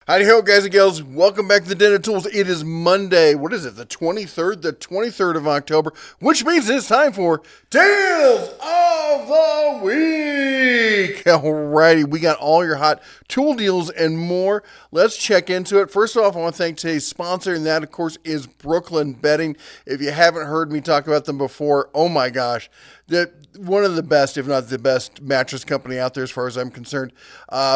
Howdy ho, guys and gals. Welcome back to the Den of Tools. It is Monday. What is it? The 23rd? The 23rd of October, which means it's time for Deals of the Week. Alrighty, we got all your hot tool deals and more. Let's check into it. First off, I want to thank today's sponsor, and that, of course, is Brooklyn Bedding. If you haven't heard me talk about them before, oh my gosh. One of the best, if not the best, mattress company out there as far as I'm concerned.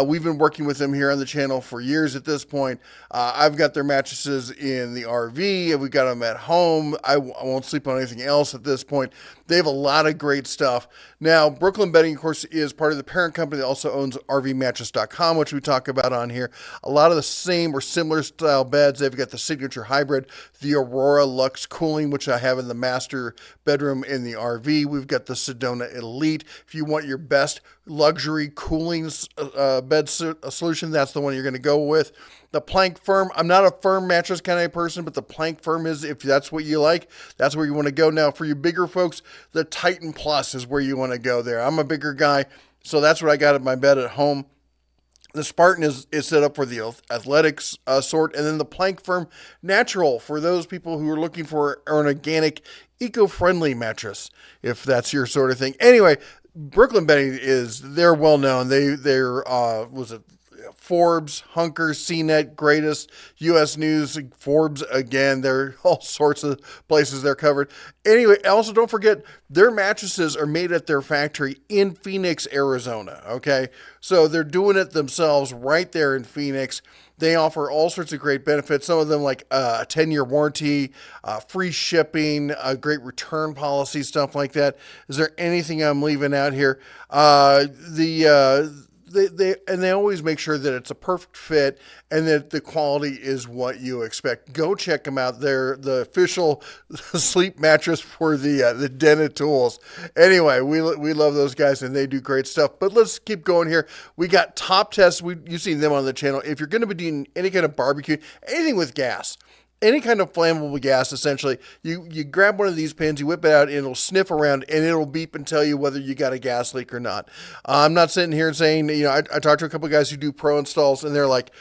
We've been working with them here on the channel for years at this point. I've got their mattresses in the RV. We've got them at home. I won't sleep on anything else at this point. They have a lot of great stuff. Now, Brooklyn Bedding, of course, is part of the parent company that also owns RVmattress.com, which we talk about on here. A lot of the same or similar style beds. They've got the Signature Hybrid, the Aurora Luxe Cooling, which I have in the master bedroom in the RV. We've got the Sedona Elite. If you want your best luxury cooling bed solution, that's the one you're going to go with. The Plank Firm, I'm not a firm mattress kind of person, but the Plank Firm is, if that's what you like, that's where you want to go. Now, for you bigger folks, the Titan Plus is where you want to go there. I'm a bigger guy, so that's what I got in my bed at home. The Spartan is set up for the athletics sort, and then the Plank Firm Natural for those people who are looking for an organic, eco-friendly mattress, if that's your sort of thing. Anyway, Brooklyn Bedding they're well known. They're Forbes, Hunker, CNET, Greatest, U.S. News, Forbes again. There are all sorts of places they're covered. Anyway, also don't forget, their mattresses are made at their factory in Phoenix, Arizona, okay? So they're doing it themselves right there in Phoenix. They offer all sorts of great benefits. Some of them like a 10-year warranty, free shipping, a great return policy, stuff like that. Is there anything I'm leaving out here? They always make sure that it's a perfect fit and that the quality is what you expect. Go check them out. They're the official sleep mattress for the Den of Tools. Anyway, we love those guys and they do great stuff. But let's keep going here. We got Top Test. You've seen them on the channel. If you're going to be doing any kind of barbecue, anything with gas, any kind of flammable gas, essentially, you grab one of these pins, you whip it out, and it'll sniff around, and it'll beep and tell you whether you got a gas leak or not. I'm not sitting here and saying, I talked to a couple of guys who do pro installs, and they're like,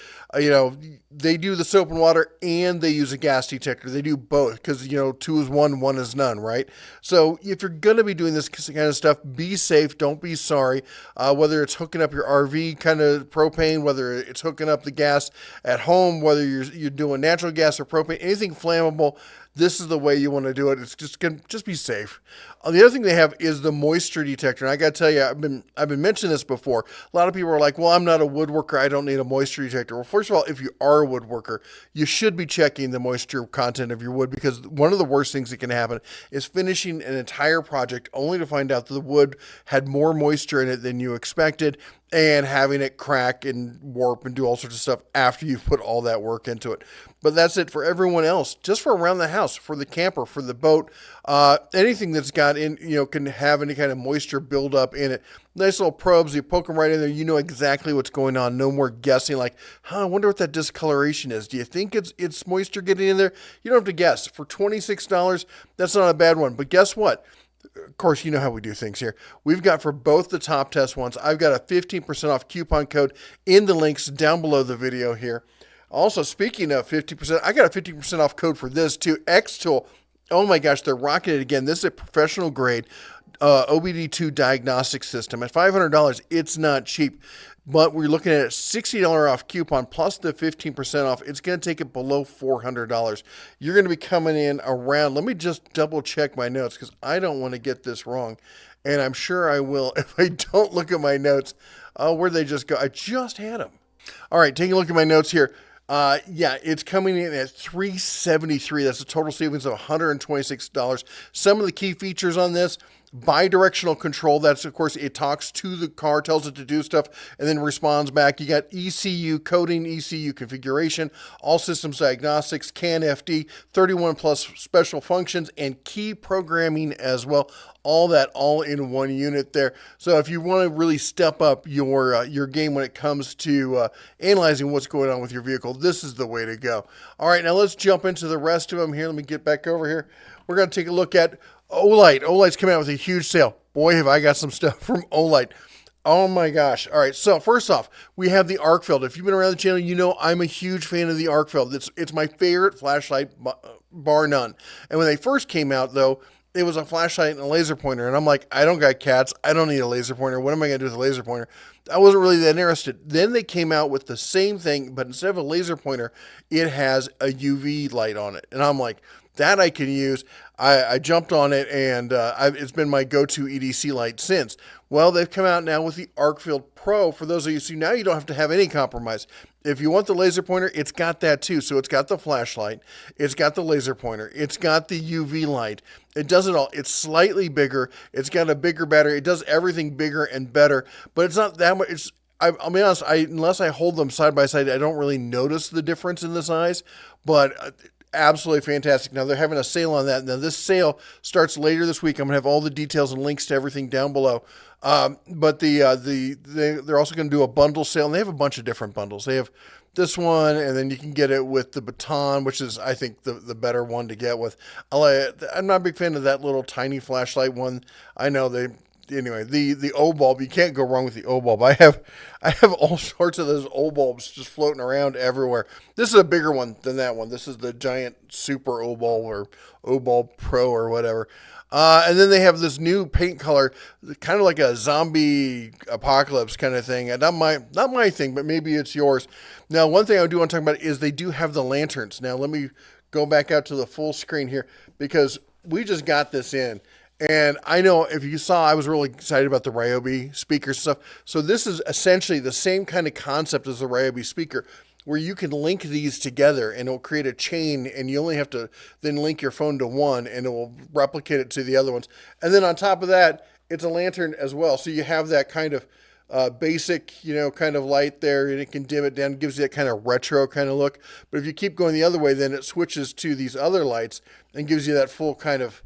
they do the soap and water, and they use a gas detector. They do both, because, 2 is 1, 1 is none, right? So if you're going to be doing this kind of stuff, be safe, don't be sorry. Whether it's hooking up your RV kind of propane, whether it's hooking up the gas at home, whether you're doing natural gas or propane, anything flammable, this is the way you want to do it. It's just be safe. The other thing they have is the moisture detector. And I got to tell you, I've been mentioning this before. A lot of people are like, well, I'm not a woodworker. I don't need a moisture detector. Well, first of all, if you are a woodworker, you should be checking the moisture content of your wood, because one of the worst things that can happen is finishing an entire project only to find out that the wood had more moisture in it than you expected, and having it crack and warp and do all sorts of stuff after you've put all that work into it. But that's it for everyone else. Just for around the house, for the camper, for the boat, anything that's got in, can have any kind of moisture buildup in it. Nice little probes, you poke them right in there, you know exactly what's going on. No more guessing like, I wonder what that discoloration is. Do you think it's moisture getting in there? You don't have to guess. For $26, that's not a bad one. But guess what? Of course, you know how we do things here. We've got for both the Top Test ones, I've got a 15% off coupon code in the links down below the video here. Also, speaking of 50%, I got a 50% off code for this too. X-Tool, oh my gosh, they're rocking it again. This is a professional grade OBD2 diagnostic system. At $500, it's not cheap. But we're looking at a $60 off coupon plus the 15% off. It's going to take it below $400. You're going to be coming in around, let me just double check my notes because I don't want to get this wrong. And I'm sure I will if I don't look at my notes. Where'd they just go? I just had them. All right, taking a look at my notes here. It's coming in at $373. That's a total savings of $126. Some of the key features on this: bi-directional control. That's, of course, it talks to the car, tells it to do stuff, and then responds back. You got ECU coding, ECU configuration, all systems diagnostics, CAN FD, 31 plus special functions, and key programming as well. All that all in one unit there. So if you want to really step up your game when it comes to analyzing what's going on with your vehicle, this is the way to go. All right, now let's jump into the rest of them here. Let me get back over here. We're going to take a look at Olight. Olight's coming out with a huge sale. Boy, have I got some stuff from Olight. Oh my gosh. All right. So first off, we have the arc field. If you've been around the channel, you know I'm a huge fan of the arc field. It's my favorite flashlight, bar none. And when they first came out, though, it was a flashlight and a laser pointer. And I'm like, I don't got cats. I don't need a laser pointer. What am I going to do with a laser pointer? I wasn't really that interested. Then they came out with the same thing, but instead of a laser pointer, it has a UV light on it. And I'm like, that I can use. I jumped on it, and it's been my go-to EDC light since. Well, they've come out now with the ArcField Pro. For those of you, so now you don't have to have any compromise. If you want the laser pointer, it's got that too. So it's got the flashlight, it's got the laser pointer, it's got the UV light. It does it all. It's slightly bigger. It's got a bigger battery. It does everything bigger and better, but it's not that much. I'll be honest, unless I hold them side by side, I don't really notice the difference in the size, but absolutely fantastic. Now they're having a sale on that. Now this sale starts later this week. I'm gonna have all the details and links to everything down below. But they're also going to do a bundle sale, and they have a bunch of different bundles. They have this one, and then you can get it with the baton, which is, I think, the better one to get with. I'm not a big fan of that little tiny flashlight one. I know anyway, the O bulb, you can't go wrong with the O bulb. I have all sorts of those O bulbs just floating around everywhere. This is a bigger one than that one. This is the giant super O bulb or O bulb Pro or whatever. And then they have this new paint color, kind of like a zombie apocalypse kind of thing. And not my thing, but maybe it's yours. Now, one thing I do want to talk about is they do have the lanterns. Now, let me go back out to the full screen here because we just got this in. And I know if you saw, I was really excited about the Ryobi speakers and stuff. So this is essentially the same kind of concept as the Ryobi speaker, where you can link these together and it'll create a chain, and you only have to then link your phone to one and it will replicate it to the other ones. And then on top of that, it's a lantern as well. So you have that kind of basic, kind of light there, and it can dim it down, gives you that kind of retro kind of look. But if you keep going the other way, then it switches to these other lights and gives you that full kind of,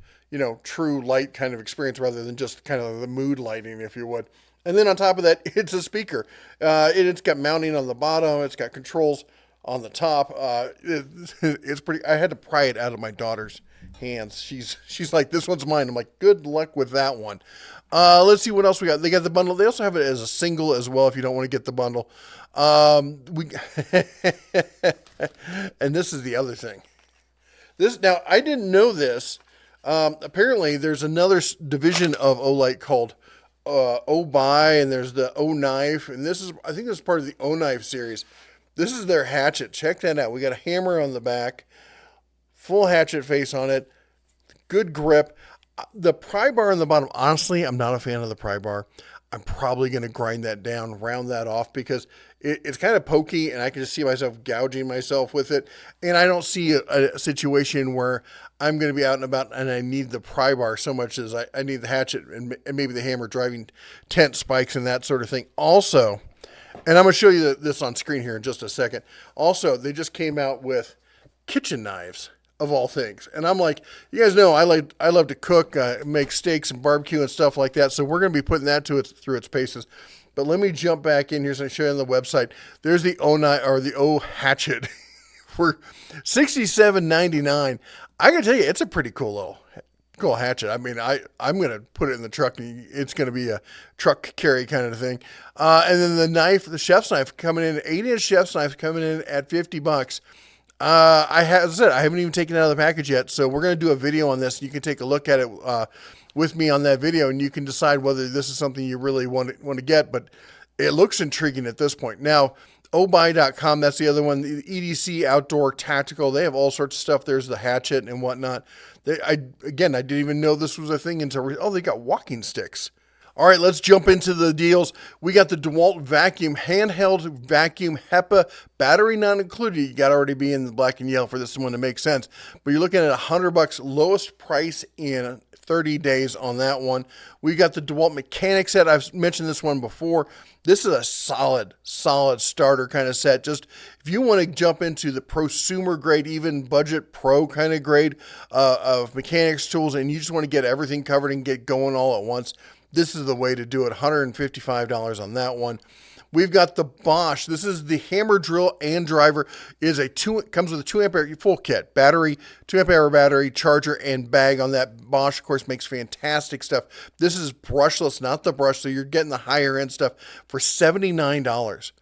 true light kind of experience rather than just kind of the mood lighting, if you would. And then on top of that, it's a speaker. It's got mounting on the bottom. It's got controls on the top. It's pretty. I had to pry it out of my daughter's hands. She's like, this one's mine. I'm like, good luck with that one. Let's see what else we got. They got the bundle. They also have it as a single as well if you don't want to get the bundle. And this is the other thing. Now, I didn't know this. Apparently, there's another division of Olight called O-Buy, and there's the O-Knife, and I think this is part of the O-Knife series. This is their hatchet. Check that out. We got a hammer on the back, full hatchet face on it, good grip. The pry bar on the bottom, honestly, I'm not a fan of the pry bar. I'm probably going to grind that down, round that off, because it's kind of pokey, and I can just see myself gouging myself with it. And I don't see a situation where I'm going to be out and about and I need the pry bar so much as I need the hatchet and maybe the hammer driving tent spikes and that sort of thing. Also, and I'm going to show you this on screen here in just a second. Also, they just came out with kitchen knives, of all things. And I'm like, you guys know I love to cook, make steaks and barbecue and stuff like that. So we're going to be putting that through its paces. But let me jump back in here and show you on the website. There's the O-Knife or the O-Hatchet for $67.99. I gotta tell you, it's a pretty cool hatchet. I mean, I'm gonna put it in the truck, and it's gonna be a truck carry kind of thing. And then the knife, the chef's knife, coming in, 8-inch chef's knife coming in at $50. As I said, I haven't even taken it out of the package yet, so we're gonna do a video on this. You can take a look at it with me on that video, and you can decide whether this is something you really want to get. But it looks intriguing at this point. Now, obuy.com, that's the other one. The EDC Outdoor Tactical, they have all sorts of stuff. There's the hatchet and whatnot. I didn't even know this was a thing until, they got walking sticks. All right, let's jump into the deals. We got the DeWalt vacuum, handheld vacuum, HEPA, battery not included. You got to already be in the black and yellow for this one to make sense. But you're looking at $100, lowest price in 30 days on that one. We got the DeWalt mechanic set. I've mentioned this one before. This is a solid starter kind of set. Just if you want to jump into the prosumer grade, even budget pro kind of grade of mechanics tools, and you just want to get everything covered and get going all at once, this is the way to do it. $155 on that one. We've got the Bosch. This is the hammer drill and driver. Comes with a 2 ampere full kit, battery, 2 amp hour battery, charger, and bag on that. Bosch, of course, makes fantastic stuff. This is brushless, not the brush, so you're getting the higher end stuff for $79.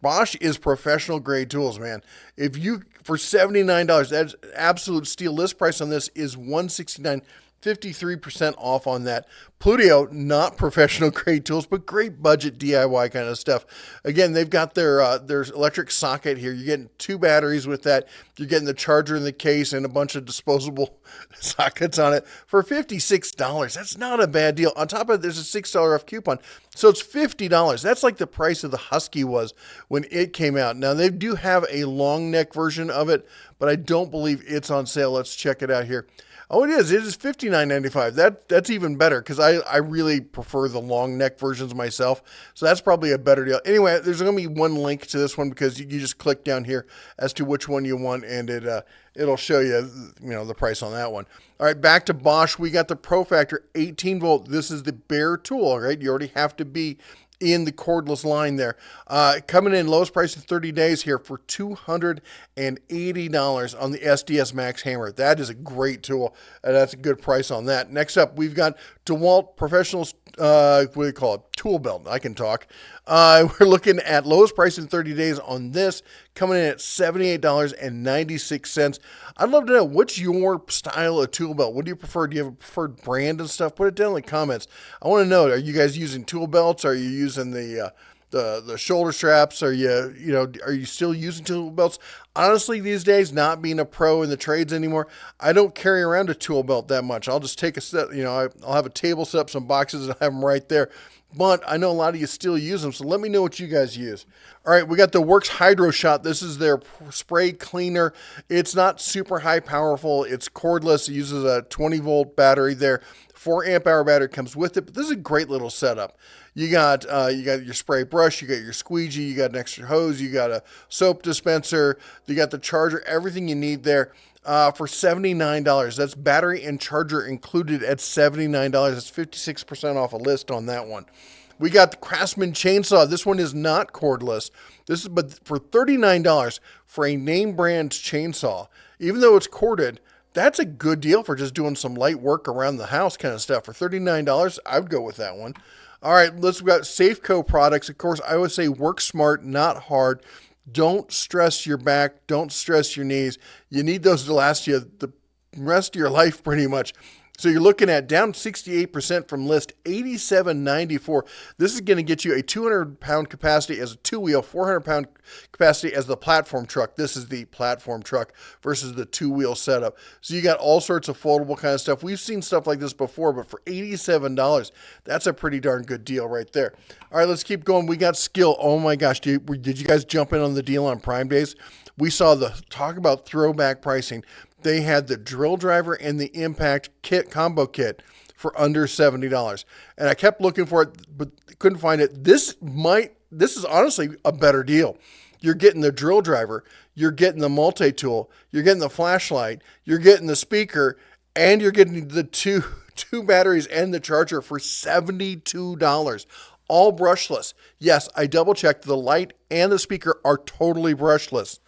Bosch is professional grade tools, man. For $79, that's absolute steal. List price on this is $169. 53% off on that. Plutio, not professional grade tools, but great budget DIY kind of stuff. Again, they've got their electric socket here. You're getting 2 batteries with that. You're getting the charger in the case and a bunch of disposable sockets on it for $56. That's not a bad deal. On top of it, there's a $6 off coupon. So it's $50. That's like the price of the Husky was when it came out. Now, they do have a long neck version of it, but I don't believe it's on sale. Let's check it out here. Oh, it is. It is $59.95. That's even better because I really prefer the long neck versions myself. So that's probably a better deal. Anyway, there's going to be one link to this one because you just click down here as to which one you want, and it'll show you the price on that one. All right, back to Bosch. We got the Pro Factor 18 volt. This is the bare tool, right? You already have to be in the cordless line there. Coming in lowest price in 30 days here for $280 on the SDS Max hammer. That is a great tool, and that's a good price on that. Next up, we've got DeWalt Professional, what do you call it? Tool belt. I can talk. We're looking at lowest price in 30 days on this, coming in at $78.96. I'd love to know, what's your style of tool belt? What do you prefer? Do you have a preferred brand and stuff? Put it down in the comments. I want to know, are you guys using tool belts? Are you using the shoulder straps? Are you still using tool belts? Honestly, these days, not being a pro in the trades anymore, I don't carry around a tool belt that much. I'll just take a set, I'll have a table set up, some boxes, and have them right there. But I know a lot of you still use them, so let me know what you guys use. All right, we got the Works Hydro Shot. This is their spray cleaner. It's not super high powerful. It's cordless. It uses a 20 volt battery there. 4 amp hour battery comes with it, but this is a great little setup. You got your spray brush, you got your squeegee, you got an extra hose, you got a soap dispenser, you got the charger, everything you need there. For $79. That's battery and charger included at $79. That's 56% off a list on that one. We got the Craftsman chainsaw. This one is not cordless. But for $39 for a name brand chainsaw, even though it's corded, that's a good deal for just doing some light work around the house kind of stuff. For $39, I would go with that one. All right, we got Safeco products. Of course, I always say work smart, not hard. Don't stress your back. Don't stress your knees. You need those to last you the rest of your life pretty much. So you're looking at down 68% from list, $87.94. This is going to get you a 200-pound capacity as a two-wheel, 400-pound capacity as the platform truck. This is the platform truck versus the two-wheel setup. So you got all sorts of foldable kind of stuff. We've seen stuff like this before, but for $87, that's a pretty darn good deal right there. All right, let's keep going. We got Skill. Oh my gosh, did you guys jump in on the deal on Prime Days? We saw talk about throwback pricing. They had the drill driver and the impact combo kit for under $70. And I kept looking for it, but couldn't find it. This is honestly a better deal. You're getting the drill driver, you're getting the multi-tool, you're getting the flashlight, you're getting the speaker, and you're getting the two batteries and the charger for $72. All brushless. Yes, I double checked. The light and the speaker are totally brushless.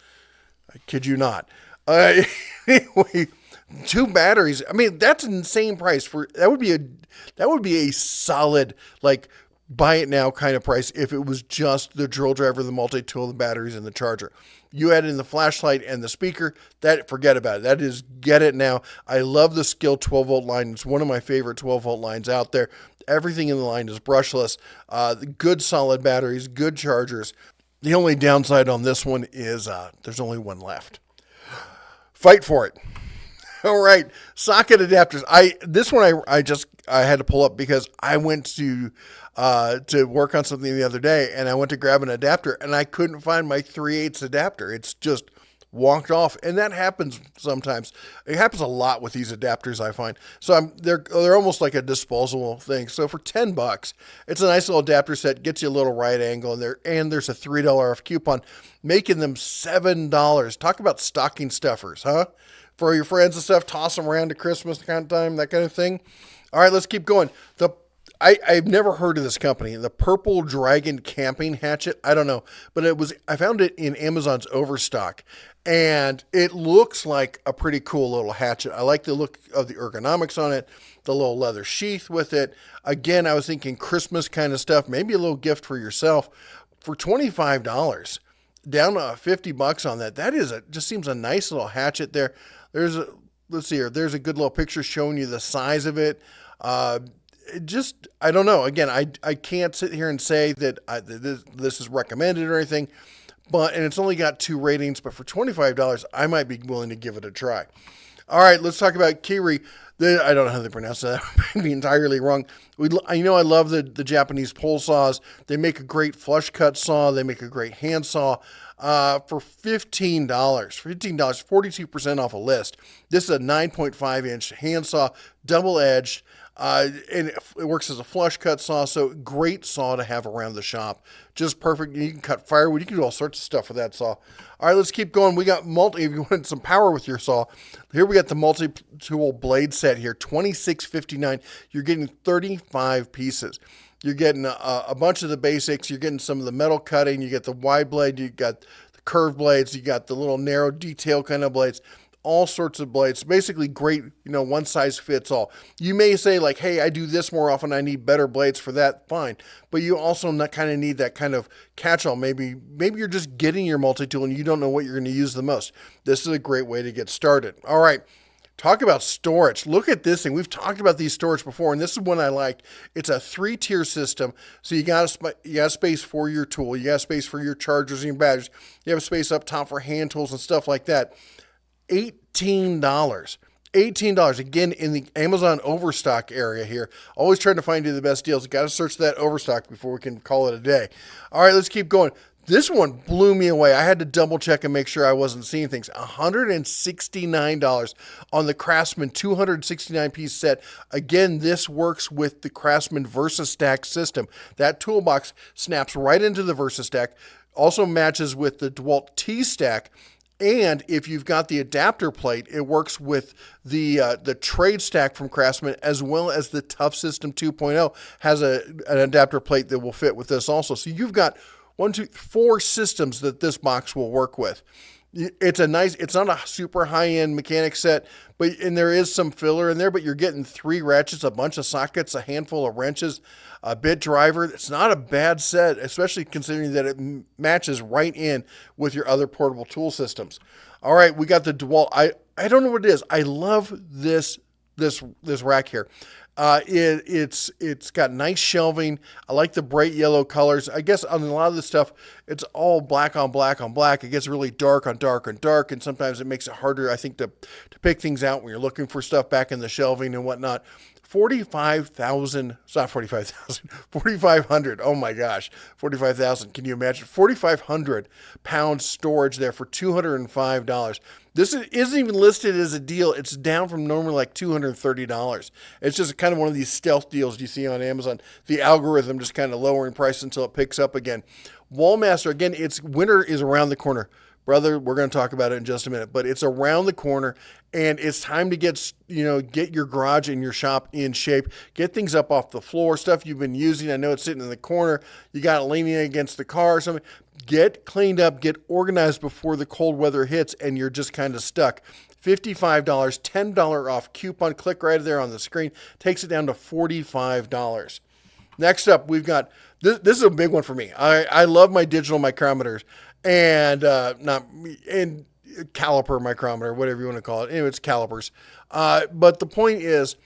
I kid you not. Anyway, 2 batteries. I mean, that's an insane price that would be a solid, like, buy it now kind of price if it was just the drill driver, the multi-tool, the batteries, and the charger. You add in the flashlight and the speaker, forget about it. That is, get it now. I love the Skill 12-volt line. It's one of my favorite 12-volt lines out there. Everything in the line is brushless. Good solid batteries, good chargers. The only downside on this one is there's only one left. Fight for it. All right, socket adapters. I had to pull up because I went to work on something the other day, and I went to grab an adapter, and I couldn't find my 3/8 adapter. It's just walked off, and that happens sometimes. It happens a lot with these adapters, I find. So they're almost like a disposable thing. So for $10, it's a nice little adapter set, gets you a little right angle in there, and there's a $3 off coupon, making them $7. Talk about stocking stuffers, huh? For your friends and stuff, toss them around to Christmas kind of time, that kind of thing. All right, let's keep going. I've never heard of this company, the Purple Dragon Camping Hatchet. I don't know, but I found it in Amazon's Overstock, and it looks like a pretty cool little hatchet. I like the look of the ergonomics on it, the little leather sheath with it. Again, I was thinking Christmas kind of stuff, maybe a little gift for yourself for $25, down to $50 on that. That is just seems a nice little hatchet there. Let's see here. There's a good little picture showing you the size of it. I don't know. Again, I can't sit here and say that this is recommended or anything, and it's only got 2 ratings, but for $25, I might be willing to give it a try. All right, let's talk about Kiri. I don't know how they pronounce that. I'd be entirely wrong. I love the Japanese pole saws. They make a great flush cut saw. They make a great hand saw. For $15, 42% off a list. This is a 9.5 inch hand saw, double edged. And it works as a flush cut saw, so great saw to have around the shop. Just perfect. You can cut firewood. You can do all sorts of stuff with that saw. All right, let's keep going. We got if you want some power with your saw, here we got the multi-tool blade set here, $26.59. You're getting 35 pieces. You're getting a bunch of the basics. You're getting some of the metal cutting. You get the wide blade. You got the curved blades. You got the little narrow detail kind of blades. All sorts of blades. Basically great, one size fits all. You may say like, hey, I do this more often. I need better blades for that. Fine. But you also kind of need that kind of catch-all. Maybe you're just getting your multi-tool and you don't know what you're going to use the most. This is a great way to get started. All right. Talk about storage. Look at this thing. We've talked about these storage before, and this is one I like. It's a 3-tier system. So you got space for your tool. You got space for your chargers and your batteries. You have space up top for hand tools and stuff like that. $18. $18. Again, in the Amazon Overstock area here. Always trying to find you the best deals. Got to search that Overstock before we can call it a day. All right, let's keep going. This one blew me away. I had to double check and make sure I wasn't seeing things. $169 on the Craftsman 269 piece set. Again, this works with the Craftsman VersaStack system. That toolbox snaps right into the VersaStack. Also matches with the DeWalt T-Stack. And if you've got the adapter plate, it works with the trade stack from Craftsman, as well as the Tough System 2.0 has an adapter plate that will fit with this also. So you've got 4 systems that this box will work with. It's not a super high-end mechanic set, and there is some filler in there, but you're getting 3 ratchets, a bunch of sockets, a handful of wrenches, a bit driver. It's not a bad set, especially considering that it matches right in with your other portable tool systems. All right, we got the DeWalt. I don't know what it is. I love this rack here. It's got nice shelving. I like the bright yellow colors. I guess on a lot of this stuff, it's all black on black on black. It gets really dark on dark on dark, and sometimes it makes it harder, I think, to pick things out when you're looking for stuff back in the shelving and whatnot. 45,000, it's not 45,000, 4,500. Oh my gosh, 45,000. Can you imagine? 4,500 pounds storage there for $205. This isn't even listed as a deal. It's down from normally like $230. It's just kind of one of these stealth deals you see on Amazon. The algorithm just kind of lowering price until it picks up again. Wallmaster, again, winter is around the corner. Brother, we're going to talk about it in just a minute, but it's around the corner, and it's time to get your garage and your shop in shape. Get things up off the floor, stuff you've been using. I know it's sitting in the corner. You got it leaning against the car or something. Get cleaned up, get organized before the cold weather hits, and you're just kind of stuck. $55, $10 off coupon. Click right there on the screen. Takes it down to $45. Next up, we've got, this is a big one for me. I love my digital micrometers. And caliper micrometer, whatever you want to call it. Anyway, it's calipers. But the point is,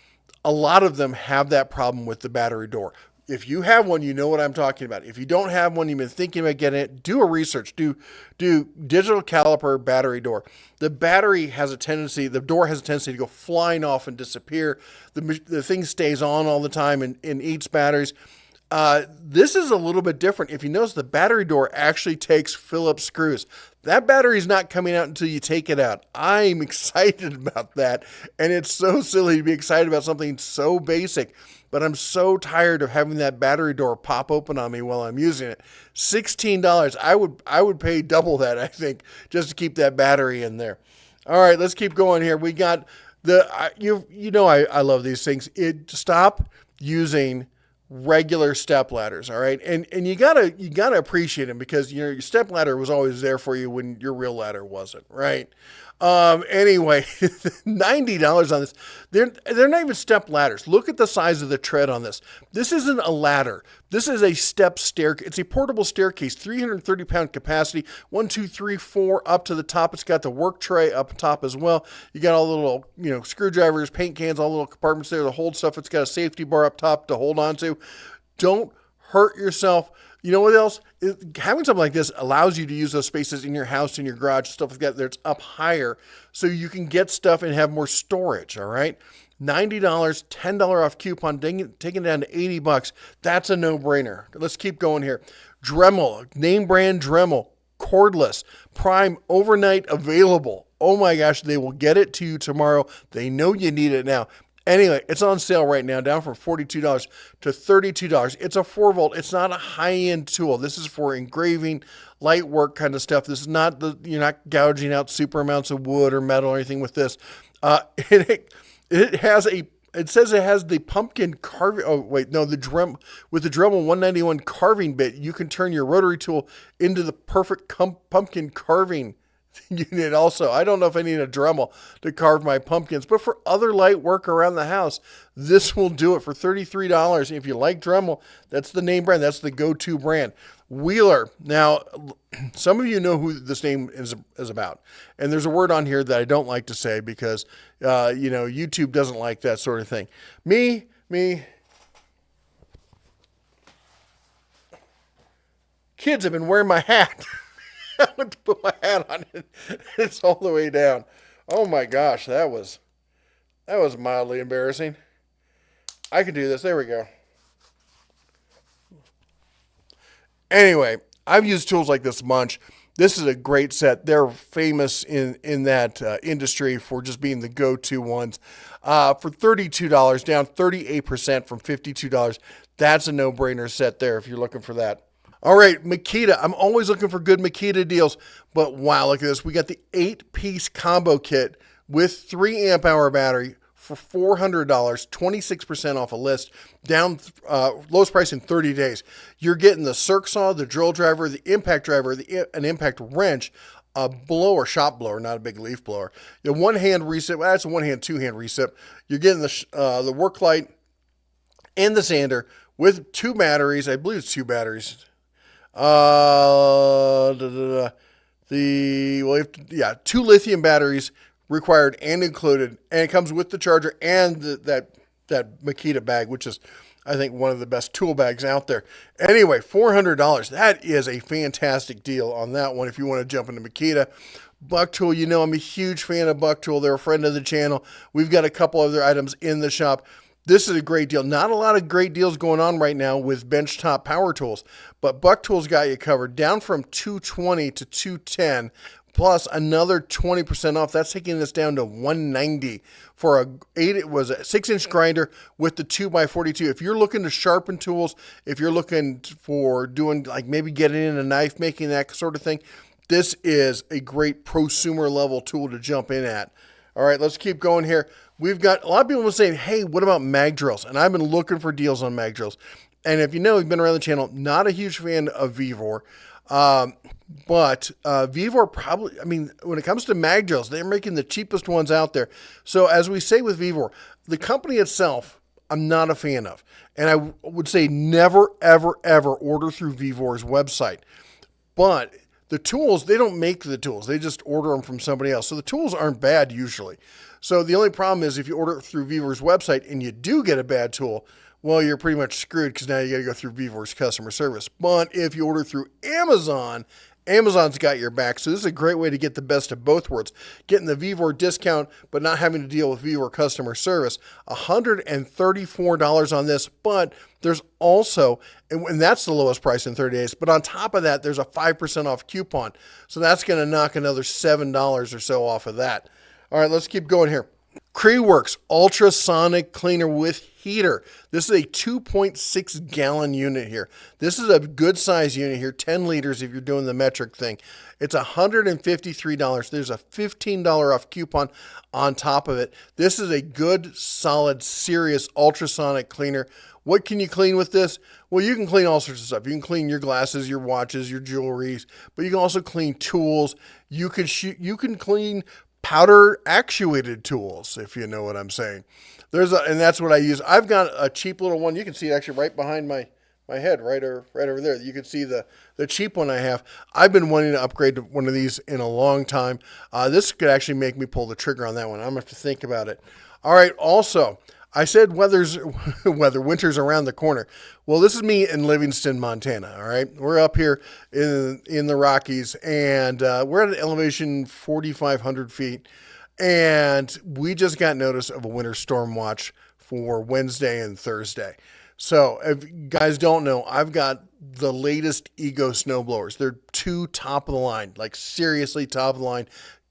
a lot of them have that problem with the battery door. If you have one, you know what I'm talking about. If you don't have one, you've been thinking about getting it, do a research. Do digital caliper battery door. The door has a tendency to go flying off and disappear. The thing stays on all the time and eats batteries. This is a little bit different. If you notice, the battery door actually takes Phillips screws. That battery is not coming out until you take it out. I'm excited about that. And it's so silly to be excited about something so basic, but I'm so tired of having that battery door pop open on me while I'm using it. $16. I would pay double that, I think, just to keep that battery in there. All right, let's keep going here. We got I love these things. Stop using regular step ladders. All right. And you gotta appreciate them because, your step ladder was always there for you when your real ladder wasn't, right? Anyway, $90 on this. They're not even step ladders. Look at the size of the tread on this. This isn't a ladder. This is a step stair. It's a portable staircase, 330-pound capacity, 1, 2, 3, 4 up to the top. It's got the work tray up top as well. You got all the little, screwdrivers, paint cans, all the little compartments there to hold stuff. It's got a safety bar up top to hold on to. Don't hurt yourself. You know what else? Having something like this allows you to use those spaces in your house, in your garage, stuff like that. That's up higher, so you can get stuff and have more storage. All right, $90, $10 off coupon, taking it down to $80. That's a no-brainer. Let's keep going here. Dremel, name brand Dremel, cordless, prime, overnight available. Oh my gosh, they will get it to you tomorrow. They know you need it now. Anyway, it's on sale right now, down from $42 to $32. It's a 4-volt. It's not a high-end tool. This is for engraving, light work kind of stuff. This is not you're not gouging out super amounts of wood or metal or anything with this. It says it has the pumpkin carving. Oh wait, no, with the Dremel 191 carving bit, you can turn your rotary tool into the perfect pumpkin carving unit. Also, I don't know if I need a Dremel to carve my pumpkins, but for other light work around the house, this will do it for $33. If you like Dremel, that's the name brand. That's the go-to brand. Wheeler. Now, some of you know who this name is about, and there's a word on here that I don't like to say because, YouTube doesn't like that sort of thing. Me. Kids have been wearing my hat. I went to put my hat on it. It's all the way down. Oh my gosh, that was mildly embarrassing. I can do this. There we go. Anyway, I've used tools like this a bunch. This is a great set. They're famous in that industry for just being the go-to ones. For $32, down 38% from $52. That's a no-brainer set there if you're looking for that. All right, Makita. I'm always looking for good Makita deals, but wow, look at this. We got the 8-piece combo kit with 3 amp hour battery for $400, 26% off a list, down lowest price in 30 days. You're getting the circ saw, the drill driver, the impact driver, an impact wrench, a blower, shop blower, not a big leaf blower. The one-hand reset. Well, that's a one-hand, two-hand reset. You're getting the work light and the sander with 2 batteries. I believe it's 2 batteries. 2 lithium batteries required and included, and it comes with the charger and that Makita bag, which is, I think, one of the best tool bags out there. Anyway, $400. That is a fantastic deal on that one if you want to jump into Makita. Buck Tool, I'm a huge fan of Buck Tool. They're a friend of the channel. We've got a couple other items in the shop. This is a great deal. Not a lot of great deals going on right now with benchtop power tools, but Buck Tools got you covered, down from $220 to $210, plus another 20% off. That's taking this down to $190 for a 6-inch grinder with the 2x42. If you're looking to sharpen tools, if you're looking for doing like maybe getting in a knife, making that sort of thing, this is a great prosumer level tool to jump in at. All right, let's keep going here. We've got a lot of people saying, hey, what about mag drills? And I've been looking for deals on mag drills. And if you've been around the channel, not a huge fan of Vevor. But Vevor probably, when it comes to mag drills, they're making the cheapest ones out there. So as we say with Vevor, the company itself, I'm not a fan of. And I would say never, ever, ever order through Vevor's website. But the tools, they don't make the tools. They just order them from somebody else. So the tools aren't bad usually. So the only problem is if you order it through Vevor's website and you do get a bad tool, well, you're pretty much screwed because now you got to go through Vevor's customer service. But if you order through Amazon, Amazon's got your back. So this is a great way to get the best of both worlds. Getting the Vevor discount, but not having to deal with Vevor customer service. $134 on this, but there's also, and that's the lowest price in 30 days, but on top of that, there's a 5% off coupon. So that's going to knock another $7 or so off of that. All right, let's keep going here. Creeworks ultrasonic cleaner with heater. This is a 2.6 gallon unit here. This is a good size unit here, 10 liters if you're doing the metric thing. It's $153. There's a $15 off coupon on top of it. This is a good, solid, serious ultrasonic cleaner. What can you clean with this? Well, you can clean all sorts of stuff. You can clean your glasses, your watches, your jewelries, but you can also clean tools. You can clean powder actuated tools, if you know what I'm saying. And that's what I use. I've got a cheap little one. You can see it actually right behind my head, right over there. You can see the cheap one I have. I've been wanting to upgrade to one of these in a long time. This could actually make me pull the trigger on that one. I'm gonna have to think about it. All right. Also, I said winter's around the corner. Well, this is me in Livingston, Montana. All right, we're up here in the Rockies, and we're at an elevation 4,500 feet, and we just got notice of a winter storm watch for Wednesday and Thursday. So, if you guys don't know, I've got the latest Ego snowblowers. They're two top of the line, like seriously top of the line.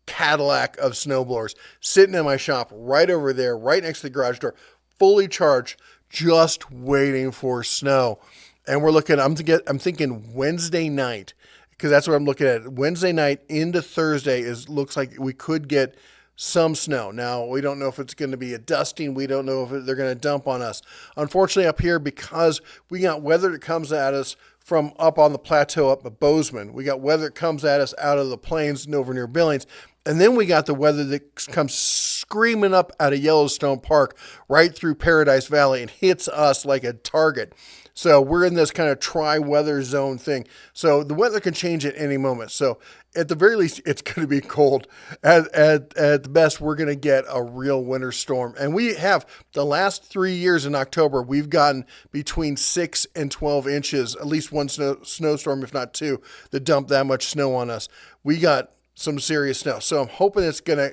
Cadillac of snowblowers sitting in my shop right over there, right next to the garage door, fully charged, just waiting for snow. And I'm thinking Wednesday night, because that's what I'm looking at. Wednesday night into Thursday looks like we could get some snow. Now, we don't know if it's going to be a dusting. We don't know if they're going to dump on us. Unfortunately, up here, because we got weather that comes at us from up on the plateau up at Bozeman. We got weather that comes at us out of the plains and over near Billings. And then we got the weather that comes screaming up out of Yellowstone Park right through Paradise Valley and hits us like a target. So we're in this kind of tri-weather zone thing. So the weather can change at any moment. So at the very least, it's going to be cold. At the best, we're going to get a real winter storm. And we have the last 3 years in October, we've gotten between 6 and 12 inches, at least one snowstorm, if not two, that dumped that much snow on us. We got some serious snow. So I'm hoping it's gonna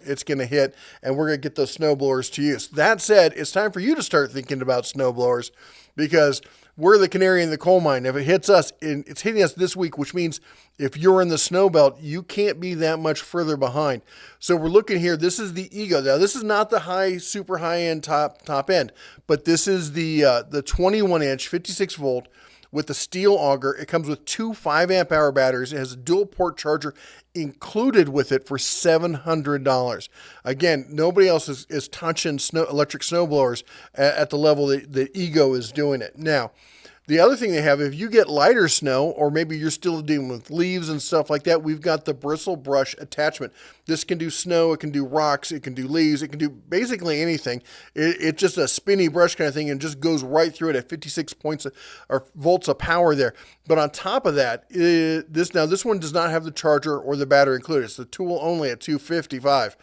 hit, and we're gonna get those snowblowers to use. That said, it's time for you to start thinking about snowblowers, because we're the canary in the coal mine. If it hits us, it's hitting us this week, which means if you're in the snow belt, you can't be that much further behind. So we're looking here. This is the Ego. Now, this is not the super high end top end, but this is the 21-inch 56 volt with the steel auger. It comes with two 5 amp hour batteries. It has a dual port charger included with it for $700. Again, nobody else is touching electric snowblowers at the level that Ego is doing it. Now, the other thing they have, if you get lighter snow, or maybe you're still dealing with leaves and stuff like that, we've got the bristle brush attachment. This can do snow, it can do rocks, it can do leaves, it can do basically anything. It's just a spinny brush kind of thing, and just goes right through it at 56 volts of power there. But on top of that, this one does not have the charger or the battery included. It's the tool only at $255.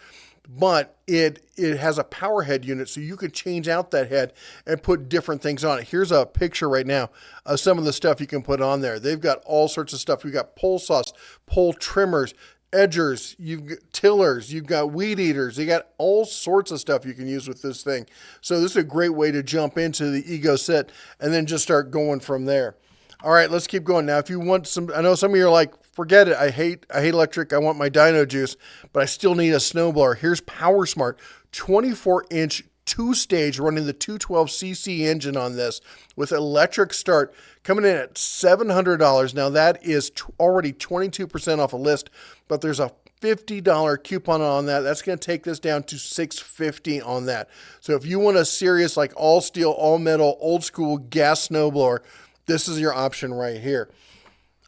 But it has a power head unit, so you could change out that head and put different things on it. Here's a picture right now of some of the stuff you can put on there. They've got all sorts of stuff. We've got pole saws, pole trimmers, edgers, you've got tillers, you've got weed eaters. They got all sorts of stuff you can use with this thing. So this is a great way to jump into the Ego set and then just start going from there. All right, let's keep going. Now, if you want some, I know some of you are like, forget it. I hate electric. I want my dyno juice, but I still need a snowblower. Here's PowerSmart, 24-inch 2-stage running the 212cc engine on this with electric start, coming in at $700. Now, that is already 22% off a list, but there's a $50 coupon on that. That's going to take this down to $650 on that. So if you want a serious, like all steel, all metal, old school gas snowblower, this is your option right here.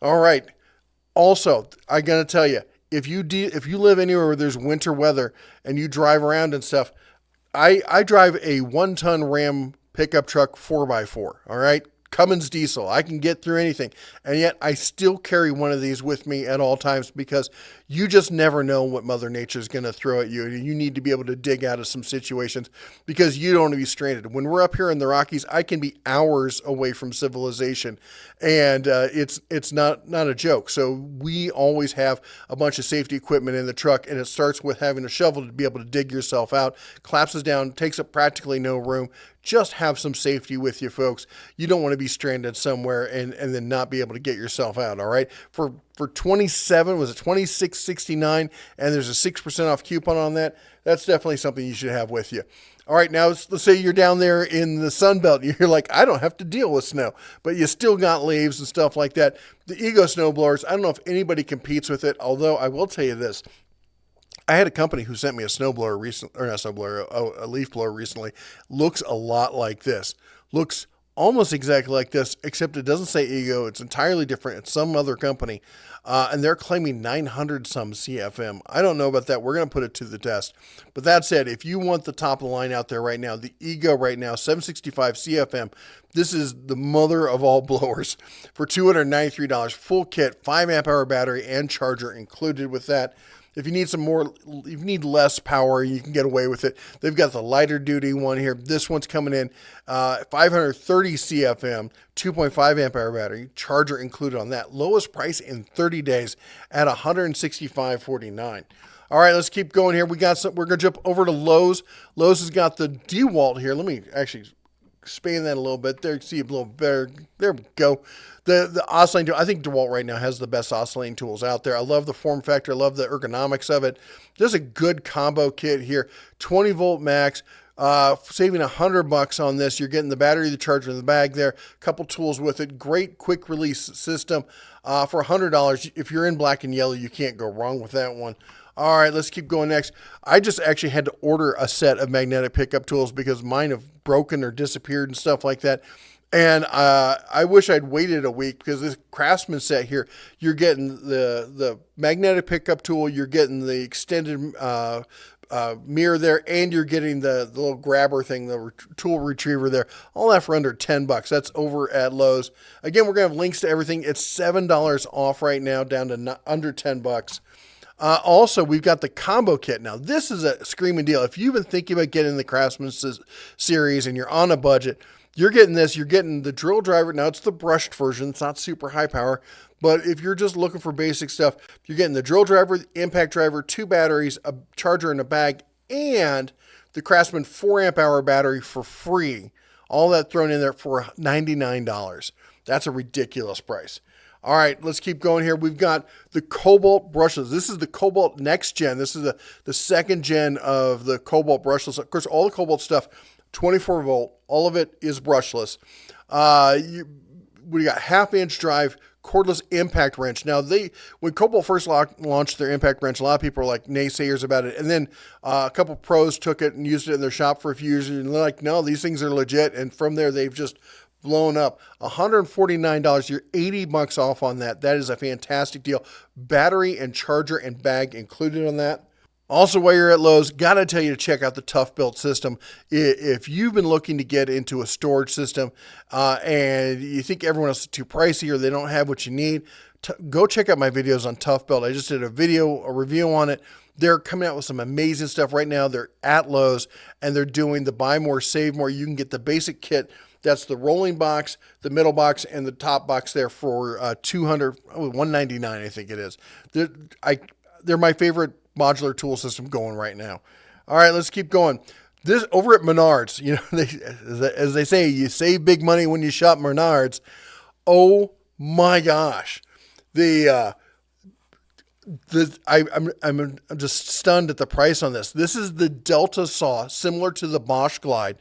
All right. Also, I got to tell you, if you live anywhere where there's winter weather and you drive around and stuff, I drive a 1-ton Ram pickup truck 4x4. All right. Cummins diesel. I can get through anything. And yet I still carry one of these with me at all times, because you just never know what Mother Nature is going to throw at you. And you need to be able to dig out of some situations, because you don't want to be stranded. When we're up here in the Rockies, I can be hours away from civilization, and it's not a joke. So we always have a bunch of safety equipment in the truck, and it starts with having a shovel to be able to dig yourself out. Collapses down, takes up practically no room. Just have some safety with you, folks. You don't want to be be stranded somewhere and then not be able to get yourself out. All right. For 27, was it 26.69, and there's a 6% off coupon on that. That's definitely something you should have with you. All right, now let's say you're down there in the Sun Belt. You're like, I don't have to deal with snow, but you still got leaves and stuff like that. The Ego snowblowers, I don't know if anybody competes with it, although I will tell you this. I had a company who sent me a snowblower recently, or not snowblower, a leaf blower recently. Looks a lot like this. Looks almost exactly like this, except it doesn't say Ego. It's entirely different. It's some other company. And they're claiming 900 some CFM. I don't know about that. We're going to put it to the test. But that said, if you want the top of the line out there right now, the Ego right now, 765 CFM, this is the mother of all blowers for $293. Full kit, 5 amp hour battery and charger included with that. If you need if you need less power, you can get away with it. They've got the lighter duty one here. This one's coming in 530 CFM, 2.5 amp hour battery, charger included on that. Lowest price in 30 days at $165.49. All right, let's keep going here. We're going to jump over to Lowe's. Lowe's has got the DeWalt here. Let me actually expand that a little bit. There, you see a little better. There we go. The oscillating tool, I think DeWalt right now has the best oscillating tools out there. I love the form factor. I love the ergonomics of it. There's a good combo kit here. 20 volt max, saving $100 on this. You're getting the battery, the charger, and the bag there. A couple tools with it. Great quick release system for $100. If you're in black and yellow, you can't go wrong with that one. All right, let's keep going next. I just actually had to order a set of magnetic pickup tools because mine have broken or disappeared and stuff like that. And I wish I'd waited a week because this Craftsman set here, you're getting the magnetic pickup tool, you're getting the extended mirror there, and you're getting the little grabber thing, the tool retriever there. All that for under $10. That's over at Lowe's. Again, we're going to have links to everything. It's $7 off right now, down to under $10. Also, we've got the combo kit. Now, this is a screaming deal. If you've been thinking about getting the Craftsman series and you're on a budget, you're getting this. You're getting the drill driver. Now, it's the brushed version. It's not super high power. But if you're just looking for basic stuff, you're getting the drill driver, the impact driver, 2 batteries, a charger in a bag, and the Craftsman 4 amp hour battery for free. All that thrown in there for $99. That's a ridiculous price. All right, let's keep going here. We've got the Cobalt brushless. This is the Cobalt Next Gen. This is the second gen of the Cobalt brushless. Of course, all the Cobalt stuff, 24 volt. All of it is brushless. We got half-inch drive, cordless impact wrench. Now, when Cobalt first launched their impact wrench, a lot of people were like naysayers about it. And then a couple pros took it and used it in their shop for a few years. And they're like, no, these things are legit. And from there, they've just blown up. $149. You're $80 off on that. That is a fantastic deal. Battery and charger and bag included on that. Also, while you're at Lowe's, got to tell you to check out the Tough Built system. If you've been looking to get into a storage system and you think everyone else is too pricey or they don't have what you need, go check out my videos on Tough Built. I just did a review on it. They're coming out with some amazing stuff right now. They're at Lowe's and they're doing the buy more, save more. You can get the basic kit. That's the rolling box, the middle box, and the top box there for $199, I think it is. They're my favorite modular tool system going right now. All right, let's keep going. This over at Menards, as they say, you save big money when you shop Menards. Oh my gosh, I'm just stunned at the price on this. This is the Delta saw, similar to the Bosch Glide.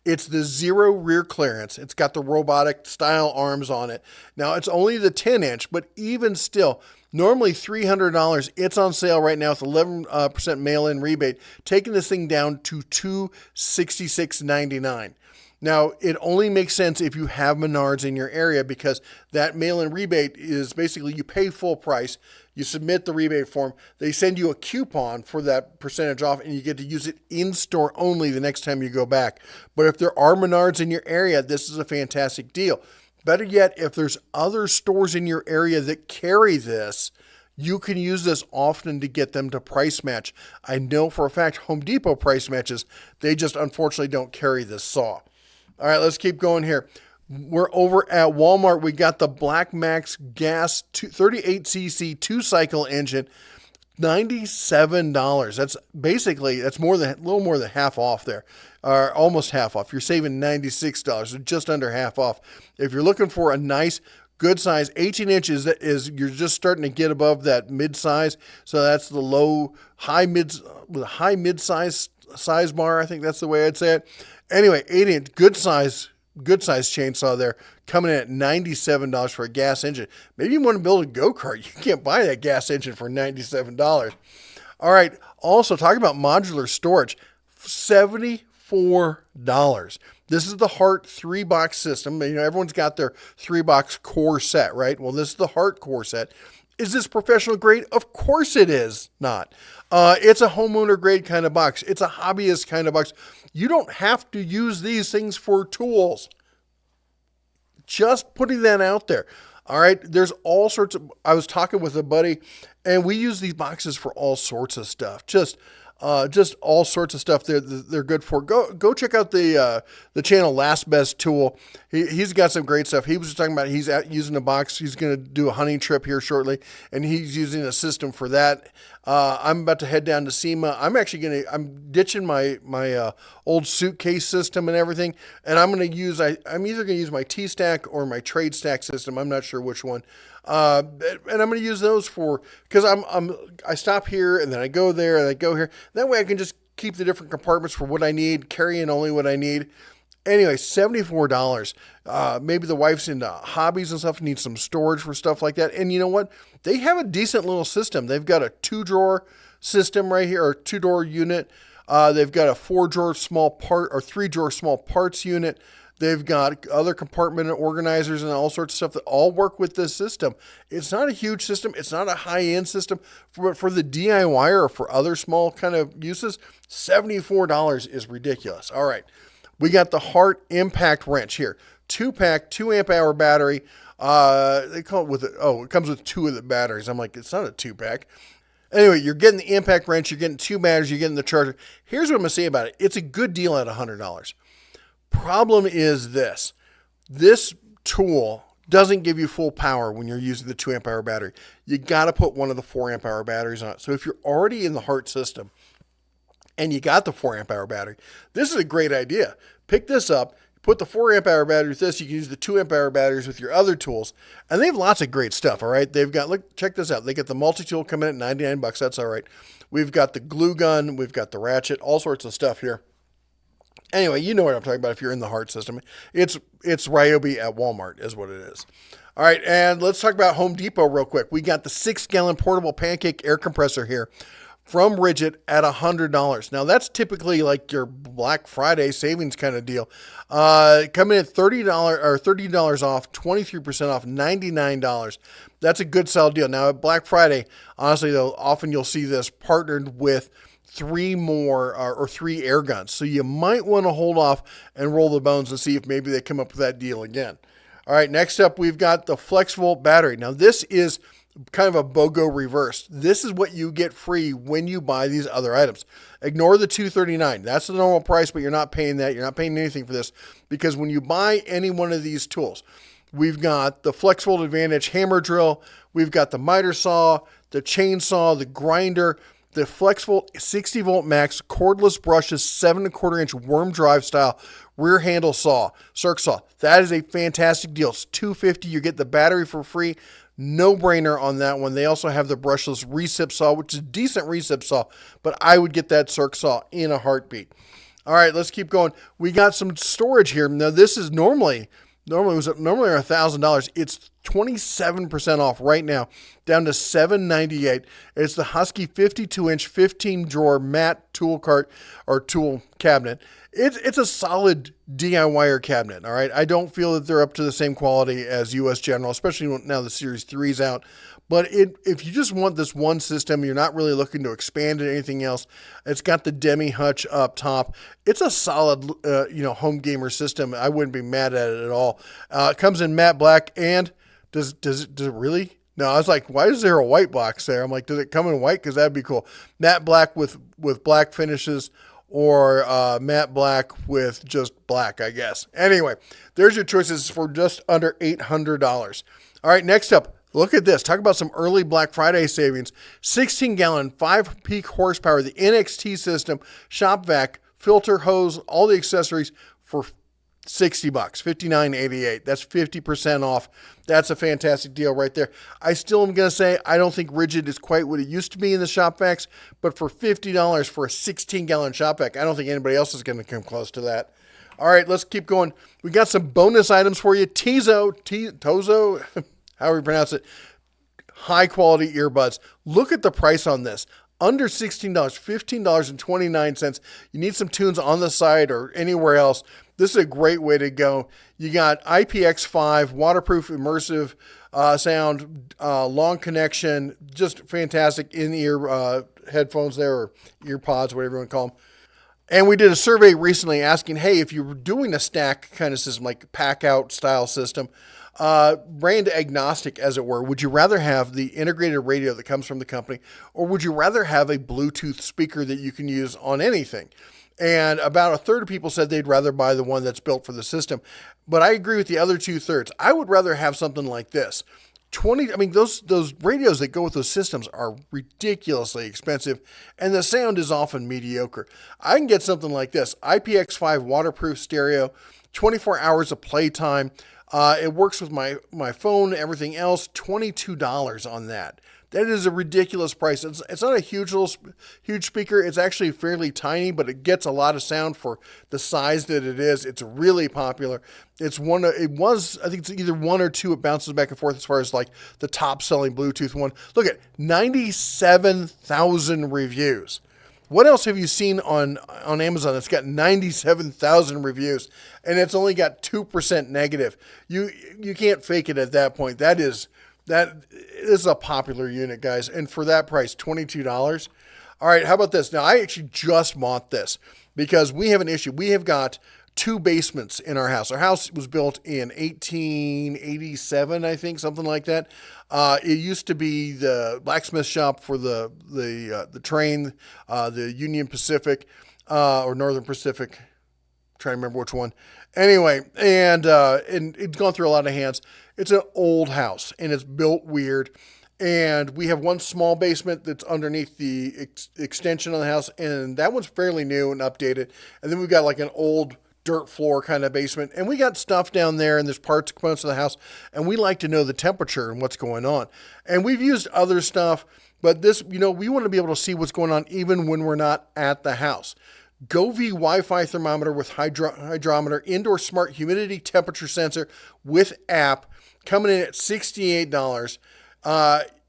It's the 0 rear clearance. It's got the robotic style arms on it. Now, it's only the 10-inch, but even still, normally $300. It's on sale right now with 11% mail-in rebate, taking this thing down to $266.99. Now, it only makes sense if you have Menards in your area because that mail-in rebate is basically you pay full price, you submit the rebate form, they send you a coupon for that percentage off, and you get to use it in-store only the next time you go back. But if there are Menards in your area, this is a fantastic deal. Better yet, if there's other stores in your area that carry this, you can use this often to get them to price match. I know for a fact Home Depot price matches, they just unfortunately don't carry this saw. All right, let's keep going here. We're over at Walmart. We got the Black Max Gas 38cc 2-cycle engine, $97. That's a little more than half off there, or almost half off. You're saving $96, so just under half off. If you're looking for a nice, good size, 18 inches is you're just starting to get above that mid size. So that's the high mid size bar. I think that's the way I'd say it. Anyway, 8-inch, good size chainsaw there, coming in at $97 for a gas engine. Maybe you want to build a go-kart. You can't buy that gas engine for $97. All right. Also, talking about modular storage, $74. This is the Hart 3-box system. Everyone's got their 3-box core set, right? Well, this is the Hart core set. Is this professional grade? Of course it is not. It's a homeowner grade kind of box. It's a hobbyist kind of box. You don't have to use these things for tools. Just putting that out there. All right. There's all sorts of, I was talking with a buddy and we use these boxes for all sorts of stuff. Just all sorts of stuff they're good for. Go check out the channel Last Best Tool. He's got some great stuff. He was just talking about he's using a box. He's going to do a hunting trip here shortly, and he's using a system for that. I'm about to head down to SEMA. I'm ditching my old suitcase system and everything, and I'm either going to use my T-Stack or my Trade Stack system. I'm not sure which one. And I'm going to use those because I stop here and then I go there and I go here. That way I can just keep the different compartments for what I need, carry in only what I need. Anyway, $74. Maybe the wife's into hobbies and stuff, needs some storage for stuff like that. And you know what? They have a decent little system. They've got a 2-drawer system right here, or 2-drawer unit. They've got a 4-drawer small part or 3-drawer small parts unit. They've got other compartment organizers and all sorts of stuff that all work with this system. It's not a huge system. It's not a high-end system. For the DIY or for other small kind of uses, $74 is ridiculous. All right. We got the Hart Impact Wrench here. 2-pack, 2-amp-hour battery. They call it it comes with 2 of the batteries. I'm like, it's not a 2-pack. Anyway, you're getting the impact wrench. You're getting 2 batteries. You're getting the charger. Here's what I'm going to say about it. It's a good deal at $100. Problem is this tool doesn't give you full power when you're using the 2-amp-hour battery. You got to put one of the 4-amp-hour batteries on it. So if you're already in the Hart system and you got the 4-amp-hour battery, this is a great idea. Pick this up, put the 4-amp-hour battery with this. You can use the 2-amp-hour batteries with your other tools. And they have lots of great stuff, all right? They've got, check this out. They get the multi-tool coming in at $99. That's all right. We've got the glue gun. We've got the ratchet, all sorts of stuff here. Anyway, you know what I'm talking about if you're in the Hart system. It's Ryobi at Walmart is what it is. All right, and let's talk about Home Depot real quick. We got the 6-gallon portable pancake air compressor here from Ridgid at $100. Now, that's typically like your Black Friday savings kind of deal. Coming in at $30 off, 23% off, $99. That's a good solid deal. Now, at Black Friday, honestly, though, often you'll see this partnered with 3 more or 3 air guns. So you might want to hold off and roll the bones and see if maybe they come up with that deal again. All right, next up, we've got the FlexVolt battery. Now, this is kind of a BOGO reverse. This is what you get free when you buy these other items. Ignore the $239. That's the normal price, but you're not paying that. You're not paying anything for this because when you buy any one of these tools, we've got the FlexVolt Advantage hammer drill. We've got the miter saw, the chainsaw, the grinder, the FlexVolt 60-volt max cordless brushes 7.25-inch worm drive style rear handle saw, circ saw. That is a fantastic deal. It's $250. You get the battery for free. No brainer on that one. They also have the brushless recip saw, which is a decent recip saw, but I would get that circ saw in a heartbeat. All right, let's keep going. We got some storage here. Now, this is normally $1,000. It's 27% off right now, down to $798. It's the Husky 52-inch 15-drawer matte tool cart or tool cabinet. It's a solid DIYer cabinet, all right? I don't feel that they're up to the same quality as US General, especially now the Series 3 is out. But if you just want this one system, you're not really looking to expand it or anything else. It's got the Demi hutch up top. It's a solid, home gamer system. I wouldn't be mad at it at all. It comes in matte black, and does it really? No, I was like, why is there a white box there? I'm like, does it come in white? Because that'd be cool. Matte black with black finishes, or matte black with just black, I guess. Anyway, there's your choices for just under $800. All right, next up, Look at this. Talk about some early Black Friday savings. 16-gallon, 5-peak horsepower, the NXT system, shop vac, filter, hose, all the accessories for $60, $59.88. That's 50% off. That's a fantastic deal right there. I still am going to say I don't think rigid is quite what it used to be in the shop vacs, but for $50 for a 16-gallon shop vac, I don't think anybody else is going to come close to that. All right, let's keep going. We got some bonus items for you. Tozo, however you pronounce it, high quality earbuds. Look at the price on this. Under $16, $15.29. You need some tunes on the side or anywhere else. This is a great way to go. You got IPX5, waterproof, immersive sound, long connection, just fantastic in-ear headphones there, or ear pods, whatever you want to call them. And we did a survey recently asking, hey, if you were doing a stack kind of system, like pack-out style system, brand agnostic, as it were, would you rather have the integrated radio that comes from the company, or would you rather have a Bluetooth speaker that you can use on anything? And about a third of people said they'd rather buy the one that's built for the system. But I agree with the other 2/3. I would rather have something like this. Those radios that go with those systems are ridiculously expensive, and the sound is often mediocre. I can get something like this, IPX5 waterproof stereo, 24 hours of playtime. It works with my phone, everything else, $22 on that. That is a ridiculous price. It's not a huge speaker. It's actually fairly tiny, but it gets a lot of sound for the size that it is. It's really popular. I think it's either one or two. It bounces back and forth as far as like the top selling Bluetooth one. Look at 97,000 reviews. What else have you seen on Amazon that's got 97,000 reviews and it's only got 2% negative? You can't fake it at that point. That is a popular unit, guys. And for that price, $22. All right, how about this? Now, I actually just bought this because we have an issue. We have got 2 basements in our house. Our house was built in 1887, I think, something like that. It used to be the blacksmith shop for the train, the Union Pacific, or Northern Pacific. I'm trying to remember which one. Anyway, and it's gone through a lot of hands. It's an old house, and it's built weird. And we have one small basement that's underneath the extension of the house, and that one's fairly new and updated. And then we've got like an old dirt floor kind of basement, and we got stuff down there, and there's parts, components of the house, and we like to know the temperature and what's going on. And we've used other stuff, but this, we want to be able to see what's going on even when we're not at the house. Govee Wi-Fi thermometer with hydrometer, indoor smart humidity temperature sensor with app, coming in at $68.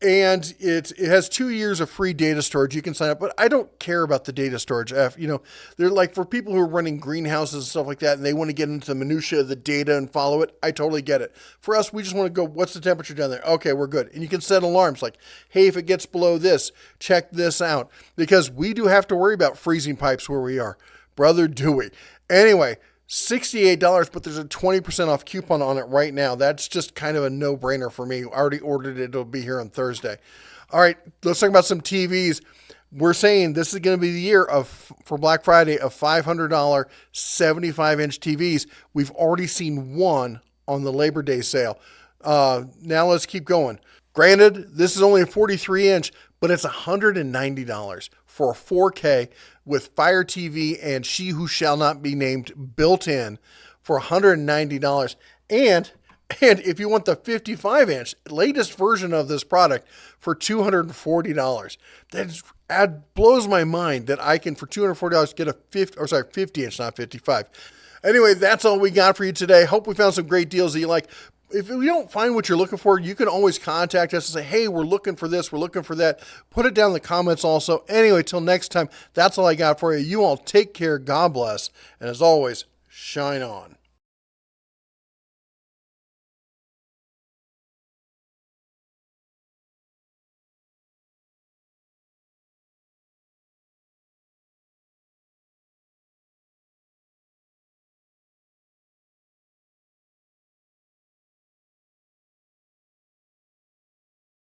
And it has 2 years of free data storage. You can sign up, but I don't care about the data storage. They're like for people who are running greenhouses and stuff like that, and they want to get into the minutia of the data and follow it. I totally get it. For us, we just want to go, what's the temperature down there? Okay, we're good. And you can set alarms like, hey, if it gets below this, check this out, because we do have to worry about freezing pipes where we are. Brother, do we? Anyway, $68, but there's a 20% off coupon on it right now. That's just kind of a no-brainer for me. I already ordered it. It'll be here on Thursday. All right, let's talk about some TVs. We're saying this is going to be the year for Black Friday of $500 75-inch TVs. We've already seen one on the Labor Day sale. Now let's keep going. Granted, this is only a 43-inch, but it's $190 for a 4K with Fire TV and She Who Shall Not Be Named built in for $190. And if you want the 55-inch latest version of this product for $240, that blows my mind that I can, for $240, get a 50-inch, not 55. Anyway, that's all we got for you today. Hope we found some great deals that you like. If we don't find what you're looking for, you can always contact us and say, hey, we're looking for this, we're looking for that. Put it down in the comments also. Anyway, till next time, that's all I got for you. You all take care. God bless. And as always, shine on.